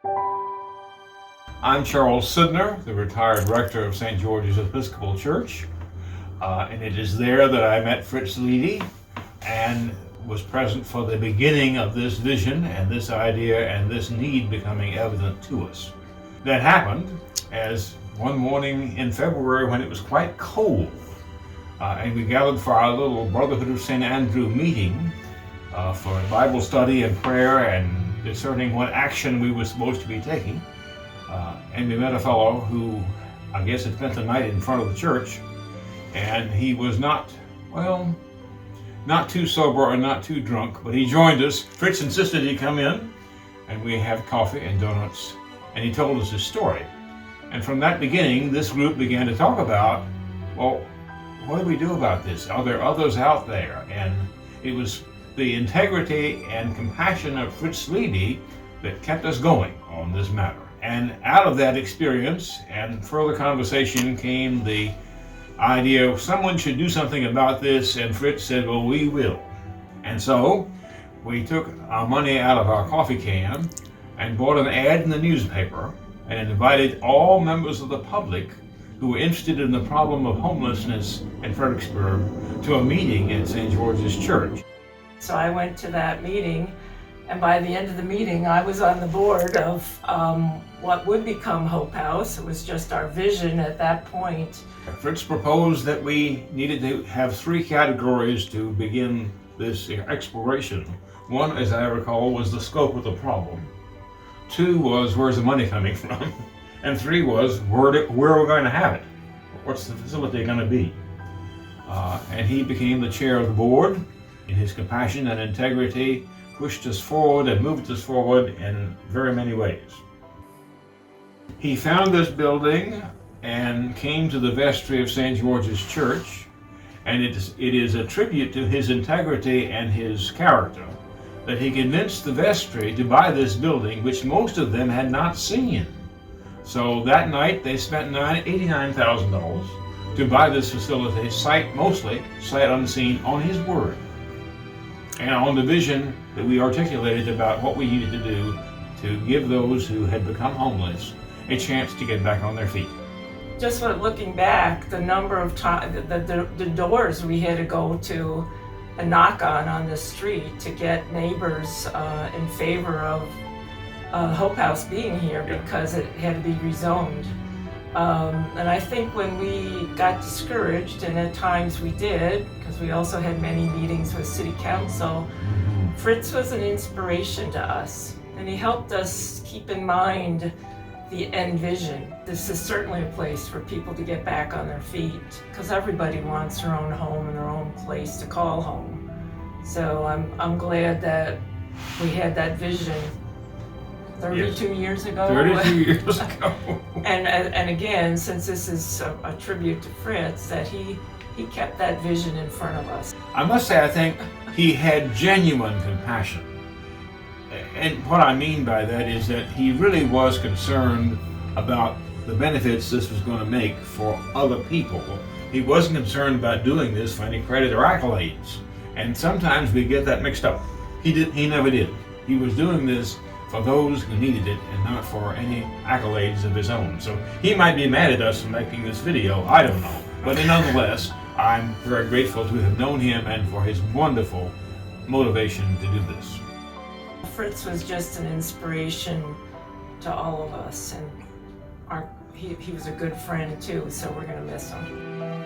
I'm Charles Sidner, the retired rector of St. George's Episcopal Church, and it is there that I met Fritz Leedy and was present for the beginning of this vision and this idea and this need becoming evident to us. That happened as one morning in February when it was quite cold, and we gathered for our little Brotherhood of St. Andrew meeting for Bible study and prayer and discerning what action we were supposed to be taking. And we met a fellow who, I guess, had spent the night in front of the church, and he was not too sober or not too drunk, but he joined us. Fritz insisted he come in, and we had coffee and donuts, and he told us his story. And from that beginning, this group began to talk about, well, what do we do about this? Are there others out there? And it was the integrity and compassion of Fritz Leedy that kept us going on this matter. And out of that experience and further conversation came the idea of someone should do something about this, and Fritz said, well, we will. And so we took our money out of our coffee can and bought an ad in the newspaper and invited all members of the public who were interested in the problem of homelessness in Fredericksburg to a meeting at St. George's Church. So I went to that meeting, and by the end of the meeting, I was on the board of what would become Hope House. It was just our vision at that point. Fritz proposed that we needed to have three categories to begin this exploration. One, as I recall, was the scope of the problem. Two was, where's the money coming from? And three was, where we're going to have it. What's the facility going to be? And he became the chair of the board. In his compassion and integrity, pushed us forward and moved us forward in very many ways. He found this building and came to the vestry of St. George's Church, and it is a tribute to his integrity and his character that he convinced the vestry to buy this building, which most of them had not seen. So that night they spent $89,000 to buy this facility, sight unseen, on his word, and on the vision that we articulated about what we needed to do to give those who had become homeless a chance to get back on their feet. Just looking back, the number of times, the doors we had to go to and knock on the street to get neighbors in favor of Hope House being here because it had to be rezoned. And I think when we got discouraged, and at times we did, because we also had many meetings with City Council, Fritz was an inspiration to us, and he helped us keep in mind the end vision. This is certainly a place for people to get back on their feet, because everybody wants their own home and their own place to call home. So I'm glad that we had that vision 32 years ago. 32 years ago. And again, since this is a tribute to Fritz, that he kept that vision in front of us. I must say, I think he had genuine compassion. And what I mean by that is that he really was concerned about the benefits this was going to make for other people. He wasn't concerned about doing this for any credit or accolades. And sometimes we get that mixed up. He never did. He was doing this for those who needed it and not for any accolades of his own. So he might be mad at us for making this video, I don't know. But nonetheless, I'm very grateful to have known him and for his wonderful motivation to do this. Fritz was just an inspiration to all of us, and he was a good friend too, so we're going to miss him.